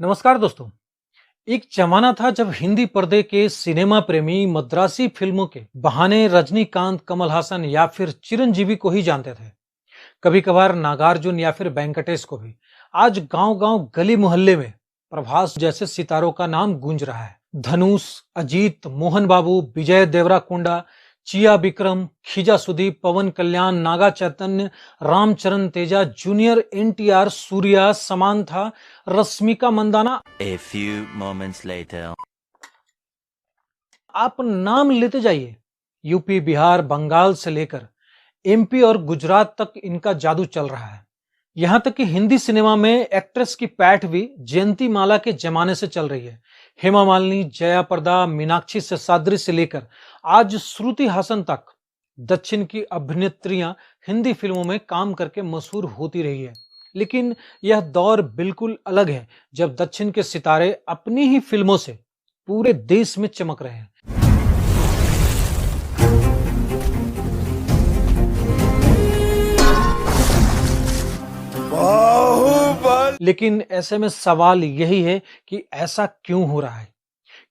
नमस्कार दोस्तों। एक जमाना था जब हिंदी पर्दे के सिनेमा प्रेमी मद्रासी फिल्मों के बहाने रजनीकांत, कमल हासन या फिर चिरंजीवी को ही जानते थे। कभी कभार नागार्जुन या फिर वेंकटेश को भी। आज गांव गांव, गली मोहल्ले में प्रभास जैसे सितारों का नाम गूंज रहा है। Dhanush, Ajith, Mohan Babu, Vijay Deverakonda, Chiyaan Vikram, Kiccha Sudeep, Pawan Kalyan, Naga Chaitanya, Ramcharan Teja, junior NTR, Suriya, Samantha, Rashmika Mandanna. A few moments later. आप नाम लेते जाइए। यूपी, बिहार, बंगाल से लेकर एमपी और गुजरात तक इनका जादू चल रहा है। यहां तक कि हिंदी सिनेमा में एक्ट्रेस की पैठ भी जयंती माला के जमाने से चल रही है। हेमा मालिनी, जया प्रदा, मीनाक्षी शेषाद्री से लेकर आज श्रुति हासन तक दक्षिण की अभिनेत्रियां हिंदी फिल्मों में काम करके मशहूर होती रही है। लेकिन यह दौर बिल्कुल अलग है जब दक्षिण के सितारे अपनी ही फिल्मों से पूरे देश में चमक रहे हैं। लेकिन ऐसे में सवाल यही है कि ऐसा क्यों हो रहा है?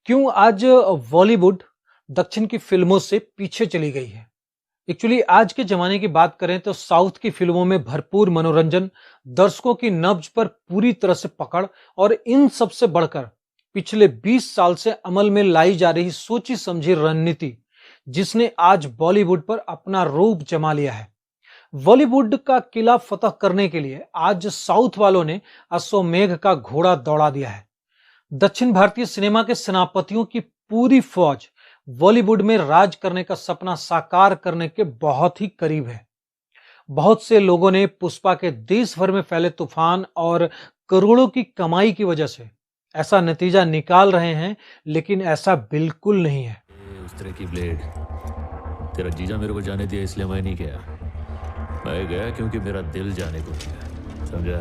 क्यों आज बॉलीवुड दक्षिण की फिल्मों से पीछे चली गई है? एक्चुअली आज के जमाने की बात करें तो साउथ की फिल्मों में भरपूर मनोरंजन, दर्शकों की नब्ज पर पूरी तरह से पकड़ और इन सबसे बढ़कर पिछले 20 साल से अमल में लाई जा रही सोची समझी रणनीति, जिसने आज बॉलीवुड पर अपना रूप जमा लिया है। बॉलीवुड का किला फतह करने के लिए आज साउथ वालों ने अश्वमेघ का घोड़ा दौड़ा दिया है। दक्षिण भारतीय सिनेमा के सेनापतियों की पूरी फौज बॉलीवुड में राज करने का सपना साकार करने के बहुत ही करीब है। बहुत से लोगों ने पुष्पा के देश भर में फैले तूफान और करोड़ों की कमाई की वजह से ऐसा नतीजा निकाल रहे हैं, लेकिन ऐसा बिल्कुल नहीं है। उस तरह की ब्लेड तेरा जीजा मेरे को जाने दिया, इसलिए मैं नहीं गया। मैं गया क्योंकि मेरा दिल जाने को दिया, समझा?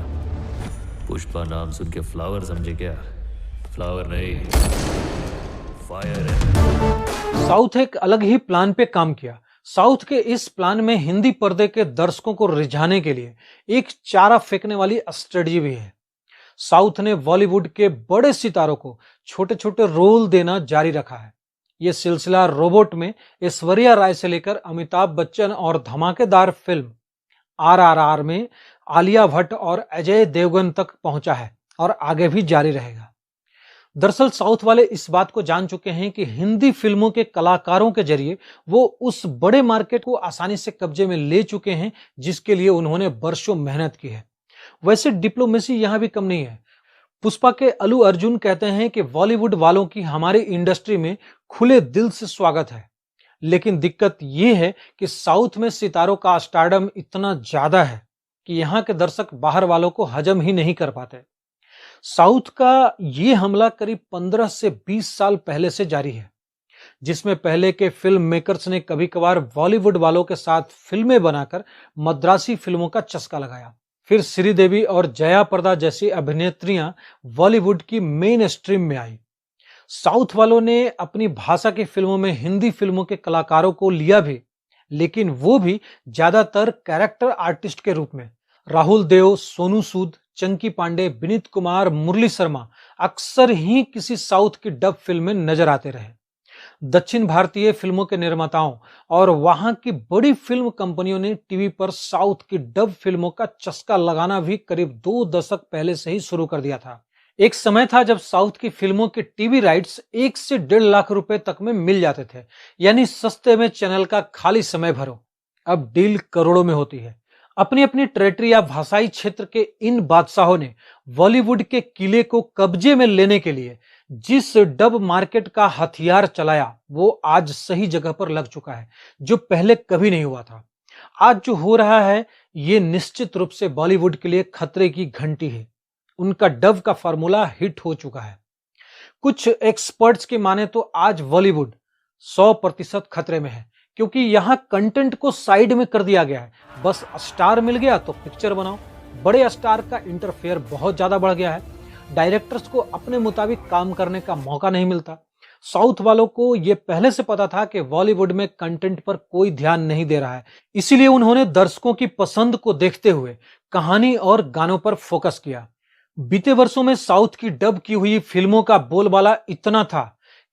पुष्पा नाम सुन के फ्लावर समझे क्या? फ्लावर नहीं, फायर है। साउथ एक अलग ही प्लान पे काम किया। साउथ के इस प्लान में हिंदी पर्दे के दर्शकों को रिझाने के लिए एक चारा फेंकने वाली स्ट्रेटजी भी है। साउथ ने बॉलीवुड के बड़े सितारों को छोटे छोटे रोल देना जारी रखा है। यह सिलसिला रोबोट में ऐश्वर्या राय से लेकर अमिताभ बच्चन और धमाकेदार फिल्म आरआरआर में आलिया भट्ट और अजय देवगन तक पहुंचा है और आगे भी जारी रहेगा। दरअसल साउथ वाले इस बात को जान चुके हैं कि हिंदी फिल्मों के कलाकारों के जरिए वो उस बड़े मार्केट को आसानी से कब्जे में ले चुके हैं जिसके लिए उन्होंने वर्षों मेहनत की है। वैसे डिप्लोमेसी यहां भी कम नहीं है। पुष्पा के अल्लू अर्जुन कहते हैं कि बॉलीवुड वालों की हमारी इंडस्ट्री में खुले दिल से स्वागत है, लेकिन दिक्कत यह है कि साउथ में सितारों का स्टारडम इतना ज्यादा है कि यहां के दर्शक बाहर वालों को हजम ही नहीं कर पाते। साउथ का ये हमला करीब 15 से 20 साल पहले से जारी है, जिसमें पहले के फिल्म मेकर्स ने कभी कभार बॉलीवुड वालों के साथ फिल्में बनाकर मद्रासी फिल्मों का चस्का लगाया। फिर श्रीदेवी और जया प्रदा जैसी अभिनेत्रियां बॉलीवुड की मेन स्ट्रीम में आई। साउथ वालों ने अपनी भाषा की फिल्मों में हिंदी फिल्मों के कलाकारों को लिया भी, लेकिन वो भी ज्यादातर कैरेक्टर आर्टिस्ट के रूप में। राहुल देव, सोनू सूद, चंकी पांडे, विनीत कुमार, मुरली शर्मा अक्सर ही किसी साउथ की डब फिल्म में नजर आते रहे। दक्षिण भारतीय फिल्मों के निर्माताओं और वहां की बड़ी फिल्म कंपनियों ने टीवी पर साउथ की डब फिल्मों का चस्का लगाना भी करीब 2 दशक पहले से ही शुरू कर दिया था। एक समय था जब साउथ की फिल्मों के टीवी राइट्स 1 से 1.5 लाख रुपए तक में मिल जाते थे, यानी सस्ते में चैनल का खाली समय भरो। अब डील करोड़ों में होती है। अपनी अपनी टेरिटरी या भाषाई क्षेत्र के इन बादशाहों ने बॉलीवुड के किले को कब्जे में लेने के लिए जिस डब मार्केट का हथियार चलाया, वो आज सही जगह पर लग चुका है, जो पहले कभी नहीं हुआ था। आज जो हो रहा है ये निश्चित रूप से बॉलीवुड के लिए खतरे की घंटी है। उनका डब का फार्मूला हिट हो चुका है। कुछ एक्सपर्ट्स की माने तो आज बॉलीवुड 100% खतरे में है, क्योंकि यहां कंटेंट को साइड में कर दिया गया है। बस स्टार मिल गया तो पिक्चर बनाओ। बड़े स्टार का इंटरफेयर बहुत ज्यादा बढ़ गया है। डायरेक्टर्स को अपने मुताबिक काम करने का मौका नहीं मिलता। साउथ वालों को यह पहले से पता था कि बॉलीवुड में कंटेंट पर कोई ध्यान नहीं दे रहा है, इसीलिए उन्होंने दर्शकों की पसंद को देखते हुए कहानी और गानों पर फोकस किया। बीते वर्षों में साउथ की डब की हुई फिल्मों का बोलबाला इतना था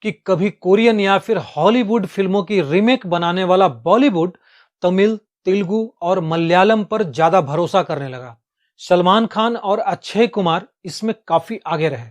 कि कभी कोरियन या फिर हॉलीवुड फिल्मों की रीमेक बनाने वाला बॉलीवुड तमिल, तेलुगु और मलयालम पर ज्यादा भरोसा करने लगा। सलमान खान और अक्षय कुमार इसमें काफी आगे रहे।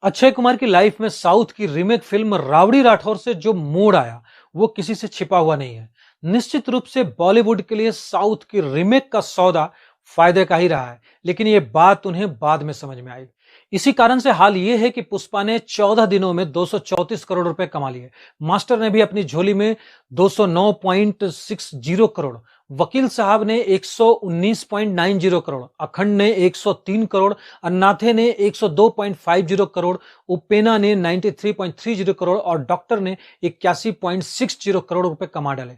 अक्षय कुमार की लाइफ में साउथ की रीमेक फिल्म रावड़ी राठौर से जो मोड़ आया वो किसी से छिपा हुआ नहीं है। निश्चित रूप से बॉलीवुड के लिए साउथ की रीमेक का सौदा फायदे का ही रहा है, लेकिन ये बात उन्हें बाद में समझ में आई। इसी कारण से हाल ये है कि पुष्पा ने 14 दिनों में 234 करोड़ रुपए कमा लिए। मास्टर ने भी अपनी झोली में 209.60 करोड़, वकील साहब ने 119.90 करोड़, अखंड ने 103 करोड़, अन्नाथे ने 102.50 करोड़, उपेना ने 93.30 करोड़ और डॉक्टर ने 81.60 करोड़ रुपए कमा डाले।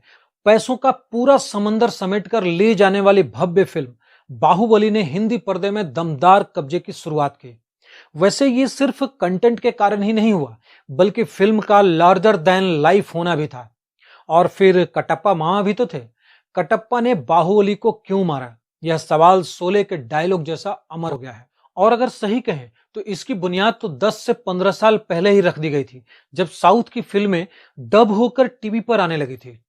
पैसों का पूरा समंदर समेटकर ले जाने वाली भव्य फिल्म बाहुबली ने हिंदी पर्दे में दमदार कब्जे की शुरुआत की। वैसे ये सिर्फ कंटेंट के कारण ही नहीं हुआ, बल्कि फिल्म का लार्जर देन लाइफ होना भी था। और फिर कटप्पा मामा भी तो थे। कटप्पा ने बाहुबली को क्यों मारा, यह सवाल शोले के डायलॉग जैसा अमर हो गया है। और अगर सही कहें तो इसकी बुनियाद तो 10 से 15 साल पहले ही रख दी गई थी, जब साउथ की फिल्में डब होकर टीवी पर आने लगी थी।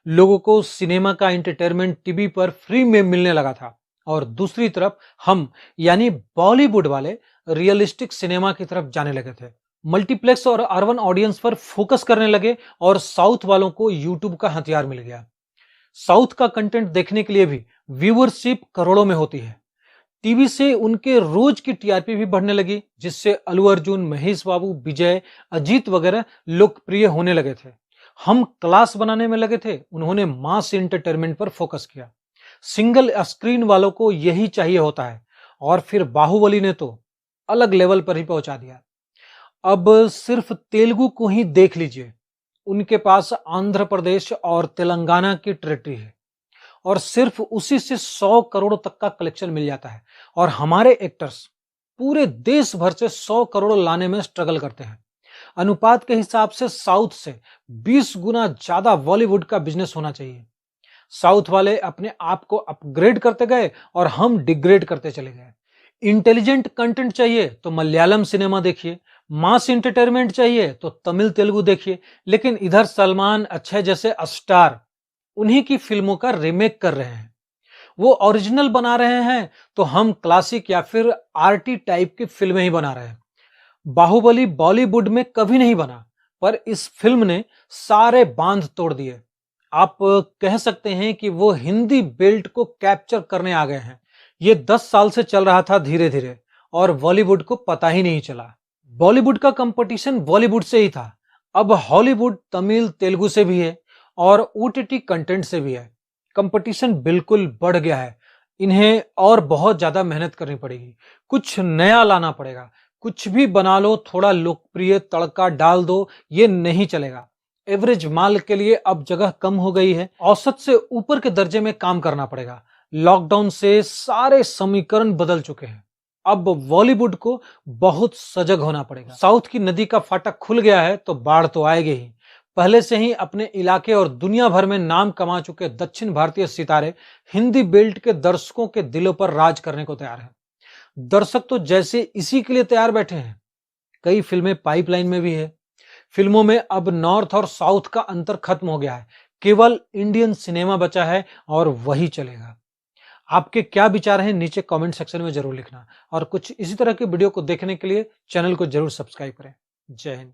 लोगों को सिनेमा का एंटरटेनमेंट टीवी पर फ्री में मिलने लगा था और दूसरी तरफ हम यानी बॉलीवुड वाले रियलिस्टिक सिनेमा की तरफ जाने लगे थे। मल्टीप्लेक्स और अर्बन ऑडियंस पर फोकस करने लगे और साउथ वालों को यूट्यूब का हथियार मिल गया। साउथ का कंटेंट देखने के लिए भी व्यूअरशिप करोड़ों में होती है। टीवी से उनके रोज की टीआरपी भी बढ़ने लगी, जिससे अल्लू अर्जुन, महेश बाबू, विजय, अजीत वगैरह लोकप्रिय होने लगे थे। हम क्लास बनाने में लगे थे, उन्होंने मास एंटरटेनमेंट पर फोकस किया। सिंगल स्क्रीन वालों को यही चाहिए होता है और फिर बाहुबली ने तो अलग लेवल पर ही पहुंचा दिया। अब सिर्फ तेलुगु को ही देख लीजिए, उनके पास आंध्र प्रदेश और तेलंगाना की टेरिटरी है और सिर्फ उसी से 100 करोड़ तक का कलेक्शन मिल जाता है। और हमारे एक्टर्स पूरे देश भर से 100 करोड़ लाने में स्ट्रगल करते हैं। अनुपात के हिसाब से साउथ से 20 गुना ज्यादा बॉलीवुड का बिजनेस होना चाहिए। साउथ वाले अपने आप को अपग्रेड करते गए और हम डिग्रेड करते चले गए। इंटेलिजेंट कंटेंट चाहिए तो मलयालम सिनेमा देखिए, मास एंटरटेनमेंट चाहिए तो तमिल तेलुगु देखिए, लेकिन इधर सलमान, अक्षय जैसे स्टार उन्हीं की फिल्मों का रीमेक कर रहे हैं। वो ओरिजिनल बना रहे हैं तो हम क्लासिक या फिर आरटी टाइप की फिल्में ही बना रहे हैं। बाहुबली बॉलीवुड में कभी नहीं बना, पर इस फिल्म ने सारे बांध तोड़ दिए। आप कह सकते हैं कि वो हिंदी बेल्ट को कैप्चर करने आ गए हैं। ये 10 साल से चल रहा था धीरे धीरे और बॉलीवुड को पता ही नहीं चला। बॉलीवुड का कंपटीशन बॉलीवुड से ही था, अब हॉलीवुड तमिल तेलुगु से भी है और ओटीटी कंटेंट से भी है। कंपटीशन बिल्कुल बढ़ गया है। इन्हें और बहुत ज्यादा मेहनत करनी पड़ेगी, कुछ नया लाना पड़ेगा। कुछ भी बना लो, थोड़ा लोकप्रिय तड़का डाल दो, ये नहीं चलेगा। एवरेज माल के लिए अब जगह कम हो गई है, औसत से ऊपर के दर्जे में काम करना पड़ेगा। लॉकडाउन से सारे समीकरण बदल चुके हैं। अब बॉलीवुड को बहुत सजग होना पड़ेगा। साउथ की नदी का फाटक खुल गया है तो बाढ़ तो आएगी ही। पहले से ही अपने इलाके और दुनिया भर में नाम कमा चुके दक्षिण भारतीय सितारे हिंदी बेल्ट के दर्शकों के दिलों पर राज करने को तैयार हैं। दर्शक तो जैसे इसी के लिए तैयार बैठे हैं। कई फिल्में पाइपलाइन में भी है। फिल्मों में अब नॉर्थ और साउथ का अंतर खत्म हो गया है, केवल इंडियन सिनेमा बचा है और वही चलेगा। आपके क्या विचार हैं नीचे कमेंट सेक्शन में जरूर लिखना और कुछ इसी तरह के वीडियो को देखने के लिए चैनल को जरूर सब्सक्राइब करें। जय हिंद।